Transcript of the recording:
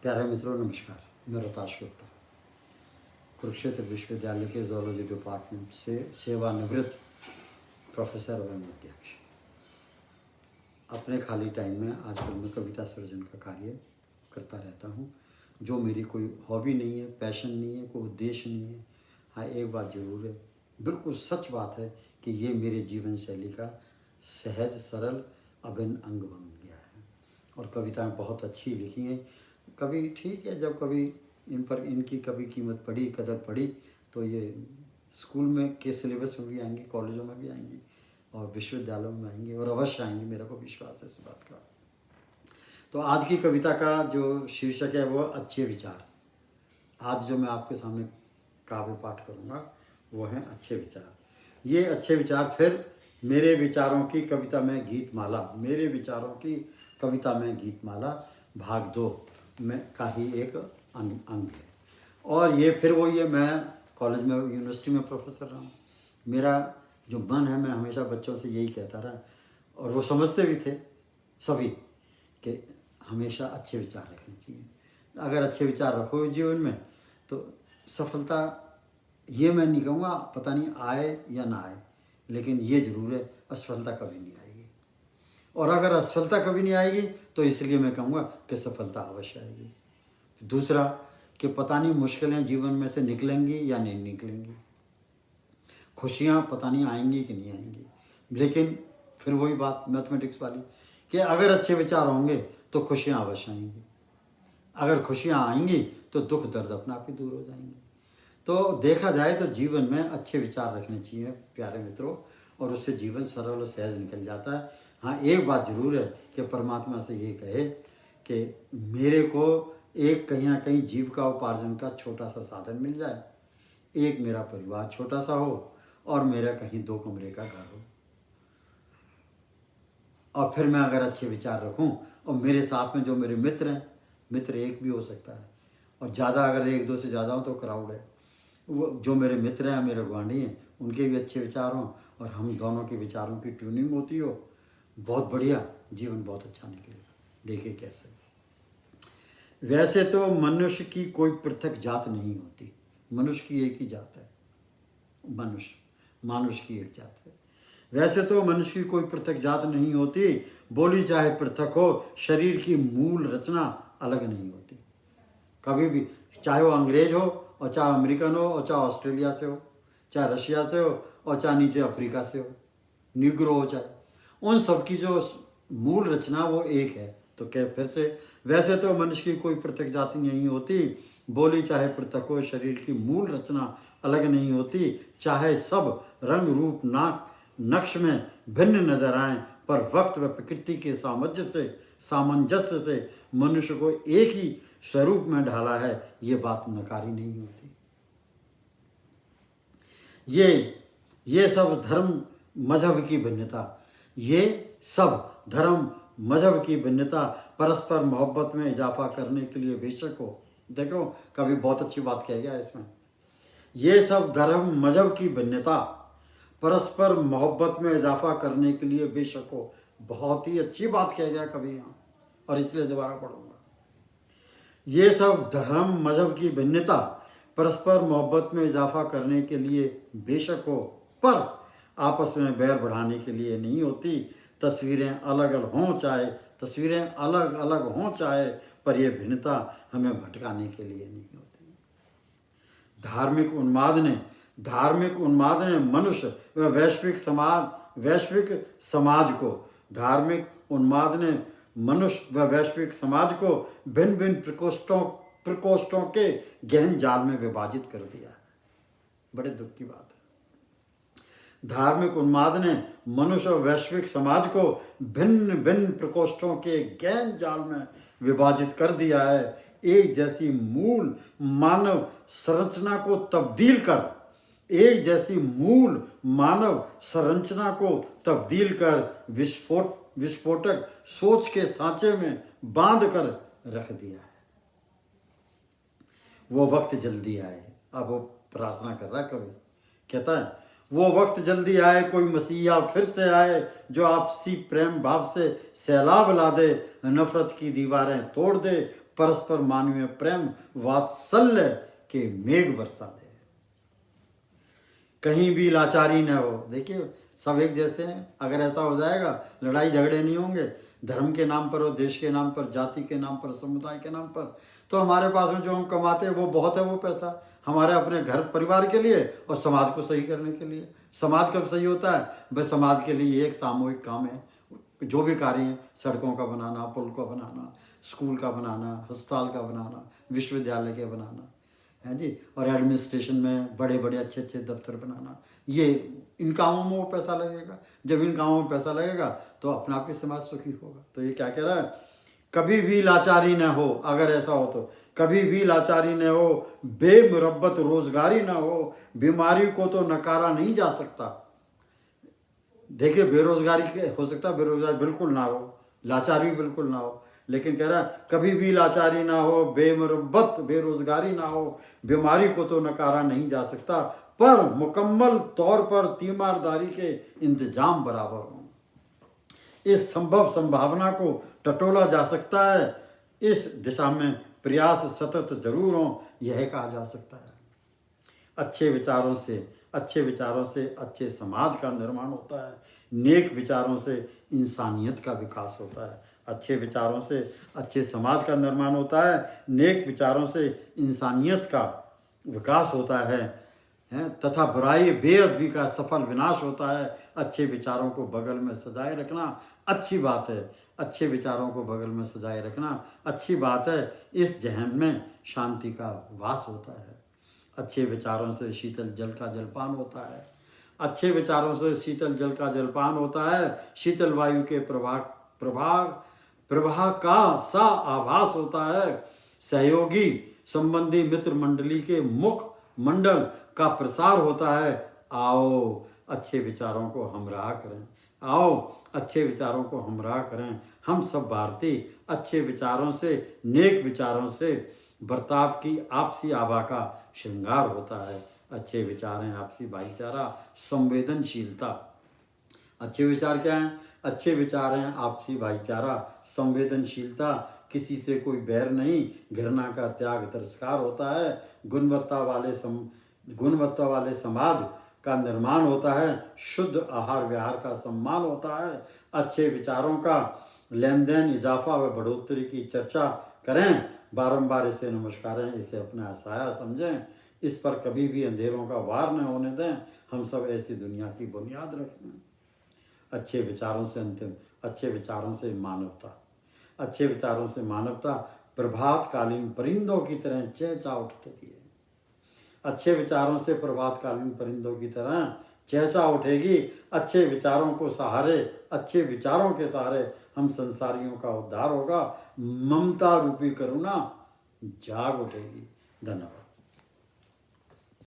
प्यारे मित्रों नमस्कार। मैं रोहताश गुप्ता कुरुक्षेत्र विश्वविद्यालय के जूलॉजी डिपार्टमेंट से सेवानिवृत्त प्रोफेसर एवं अध्यक्ष। अपने खाली टाइम में आजकल मैं कविता सृजन का कार्य करता रहता हूँ, जो मेरी कोई हॉबी नहीं है, पैशन नहीं है, कोई उद्देश्य नहीं है। हाँ, एक बात ज़रूर है, बिल्कुल सच बात है कि ये मेरे जीवन शैली का सहज सरल अभिन्न अंग बन गया है। और कविताएं बहुत अच्छी लिखी हैं। कभी ठीक है, जब कभी इन पर इनकी कभी कीमत पड़ी, कदर पड़ी, तो ये स्कूल में के सिलेबस में भी आएंगी, कॉलेजों में भी आएंगी और विश्वविद्यालयों में आएंगी, और अवश्य आएंगी, मेरा को विश्वास है इस बात का। तो आज की कविता का जो शीर्षक है वो अच्छे विचार। आज जो मैं आपके सामने काव्य पाठ करूँगा वो हैं अच्छे विचार। ये अच्छे विचार फिर मेरे विचारों की कविता में गीतमाला, मेरे विचारों की कविता में गीतमाला भाग 2 में का ही एक अंग है। और ये फिर वही है, मैं कॉलेज में यूनिवर्सिटी में प्रोफेसर रहा हूँ। मेरा जो मन है, मैं हमेशा बच्चों से यही कहता रहा, और वो समझते भी थे सभी, कि हमेशा अच्छे विचार रखने चाहिए। अगर अच्छे विचार रखोगे जीवन में तो सफलता, ये मैं नहीं कहूँगा पता नहीं आए या ना आए, लेकिन ये ज़रूर है असफलता कभी नहीं आएगी। और अगर असफलता कभी नहीं आएगी तो इसलिए मैं कहूँगा कि सफलता अवश्य आएगी। दूसरा कि पता नहीं मुश्किलें जीवन में से निकलेंगी या नहीं निकलेंगी, खुशियाँ पता नहीं आएंगी कि नहीं आएंगी, लेकिन फिर वही बात मैथमेटिक्स वाली कि अगर अच्छे विचार होंगे तो खुशियाँ अवश्य आएंगी। अगर खुशियाँ आएंगी तो दुख दर्द अपने आप ही दूर हो जाएंगे। तो देखा जाए तो जीवन में अच्छे विचार रखने चाहिए प्यारे मित्रों, और उससे जीवन सरल और सहज निकल जाता है। हाँ, एक बात ज़रूर है कि परमात्मा से ये कहे कि मेरे को एक कहीं ना कहीं जीविका उपार्जन का छोटा सा साधन मिल जाए, एक मेरा परिवार छोटा सा हो और मेरा कहीं 2 कमरे का घर हो, और फिर मैं अगर अच्छे विचार रखूं और मेरे साथ में जो मेरे मित्र हैं, मित्र एक भी हो सकता है, और ज़्यादा अगर 1-2 से ज़्यादा हो तो क्राउड है, वो जो मेरे मित्र हैं, मेरे गुआंढी हैं, उनके भी अच्छे विचार हों और हम दोनों के विचारों की ट्यूनिंग होती हो, बहुत बढ़िया जीवन बहुत अच्छा निकलेगा। देखिए कैसे। वैसे तो मनुष्य की कोई पृथक जात नहीं होती, मनुष्य की एक ही जात है, मानुष की एक जात है। वैसे तो मनुष्य की कोई पृथक जात नहीं होती, बोली चाहे पृथक हो, शरीर की मूल रचना अलग नहीं होती। कभी भी, चाहे वो अंग्रेज हो और चाहे अमेरिकन हो और चाहे ऑस्ट्रेलिया से हो, चाहे रशिया से हो और चाहे नीचे अफ्रीका से हो, नीग्रो हो चाहे, उन सब की जो मूल रचना वो एक है। तो क्या फिर से, वैसे तो मनुष्य की कोई पृथक जाति नहीं होती, बोली चाहे पृथक हो, शरीर की मूल रचना अलग नहीं होती, चाहे सब रंग रूप नाक नक्श में भिन्न नजर आए, पर वक्त व प्रकृति के सामंजस्य से मनुष्य को एक ही स्वरूप में ढाला है, ये बात नकारी नहीं होती। ये सब धर्म मजहब की भिन्नता, ये सब धर्म मजहब की भिन्नता परस्पर मोहब्बत में इजाफा करने के लिए बेशक हो। देखो, कभी बहुत अच्छी बात कह गया इसमें, ये सब धर्म मजहब की भिन्नता परस्पर मोहब्बत में इजाफा करने के लिए बेशक हो। बहुत ही अच्छी बात कह गया कभी यहाँ, और इसलिए दोबारा पढ़ूंगा। ये सब धर्म मजहब की भिन्नता परस्पर मोहब्बत में इजाफा करने के लिए बेशक हो, पर आपस में बैर बढ़ाने के लिए नहीं होती। तस्वीरें अलग अलग हों चाहे, पर यह भिन्नता हमें भटकाने के लिए नहीं होती। धार्मिक उन्माद ने मनुष्य व वैश्विक समाज को भिन्न भिन्न प्रकोष्ठों के गहन जाल में विभाजित कर दिया। बड़े दुख की बात है। धार्मिक उन्माद ने मनुष्य और वैश्विक समाज को भिन्न भिन्न प्रकोष्ठों के गहन जाल में विभाजित कर दिया है। एक जैसी मूल मानव संरचना को तब्दील कर विस्फोटक सोच के सांचे में बांध कर रख दिया है। वो वक्त जल्दी आए, अब वो प्रार्थना कर रहा है, कभी कहता है वो वक्त जल्दी आए, कोई मसीहा फिर से आए, जो आपसी प्रेम भाव से सैलाब ला दे, नफरत की दीवारें तोड़ दे, परस्पर मानवीय प्रेम वात्सल्य के मेघ बरसा दे। कहीं भी लाचारी न हो। देखिए सब एक जैसे हैं, अगर ऐसा हो जाएगा लड़ाई झगड़े नहीं होंगे। धर्म के नाम पर और देश के नाम पर, जाति के नाम पर, समुदाय के नाम पर, तो हमारे पास में जो हम कमाते हैं वो बहुत है, वो पैसा हमारे अपने घर परिवार के लिए और समाज को सही करने के लिए। समाज कब सही होता है? भाई समाज के लिए एक सामूहिक काम है, जो भी कार्य है, सड़कों का बनाना, पुल का बनाना, स्कूल का बनाना, अस्पताल का बनाना, विश्वविद्यालय के बनाना है जी, और एडमिनिस्ट्रेशन में बड़े बड़े अच्छे अच्छे दफ्तर बनाना, ये इन कामों में वो पैसा लगेगा। जब इन कामों में पैसा लगेगा तो अपना आप ही समाज सुखी होगा। तो ये क्या कह रहा है? कभी भी लाचारी न हो, अगर ऐसा हो तो कभी भी लाचारी न हो, बेमुरब्बत रोजगारी न हो, बीमारी को तो नकारा नहीं जा सकता। देखिए बेरोजगारी के हो सकता है, बेरोजगारी बिल्कुल ना हो, लाचारी बिल्कुल ना हो, लेकिन कह रहा है कभी भी लाचारी ना हो, बेमुरब्बत बेरोजगारी ना हो, बीमारी को तो नकारा नहीं जा सकता, पर मुकम्मल तौर पर तीमारदारी के इंतजाम बराबर हों। इस संभव संभावना को टटोला जा सकता है, इस दिशा में प्रयास सतत जरूर हो, यह कहा जा सकता है। अच्छे विचारों से अच्छे समाज का निर्माण होता है। नेक विचारों से इंसानियत का विकास होता है। अच्छे विचारों से अच्छे समाज का निर्माण होता है, नेक विचारों से इंसानियत का विकास होता है, तथा बुराई बेअदबी का सफल विनाश होता है। अच्छे विचारों को बगल में सजाए रखना अच्छी बात है, अच्छे विचारों को बगल में सजाए रखना अच्छी बात है। इस जहन में शांति का वास होता है। अच्छे विचारों से शीतल जल का जलपान होता है। अच्छे विचारों से शीतल जल का जलपान होता है। शीतल वायु के प्रवाह का सा आभास होता है। सहयोगी संबंधी मित्र मंडली के मुख मंडल का प्रसार होता है। आओ अच्छे विचारों को हमराह करें, आओ अच्छे विचारों को हमराह करें। हम सब भारतीय अच्छे विचारों से, नेक विचारों से बर्ताव की आपसी आभा का श्रृंगार होता है। अच्छे विचार हैं आपसी भाईचारा, संवेदनशीलता। अच्छे विचार क्या हैं? अच्छे विचार हैं आपसी भाईचारा, संवेदनशीलता, किसी से कोई बैर नहीं, घृणा का त्याग तिरस्कार होता है। गुणवत्ता वाले समाज का निर्माण होता है। शुद्ध आहार विहार का सम्मान होता है। अच्छे विचारों का लेन देन, इजाफा व बढ़ोतरी की चर्चा करें। बारंबार इसे नमस्कारें, इसे अपना साया समझें। इस पर कभी भी अंधेरों का वार न होने दें। हम सब ऐसी दुनिया की बुनियाद रखें। अच्छे विचारों से मानवता, अच्छे विचारों से मानवता प्रभातकालीन परिंदों की तरह चहचहा उठती है। अच्छे विचारों से प्रभातकालीन परिंदों की तरह चहचहा उठेगी। अच्छे विचारों को सहारे, अच्छे विचारों के सहारे हम संसारियों का उद्धार होगा। ममता रूपी करुणा जाग उठेगी। धन्यवाद।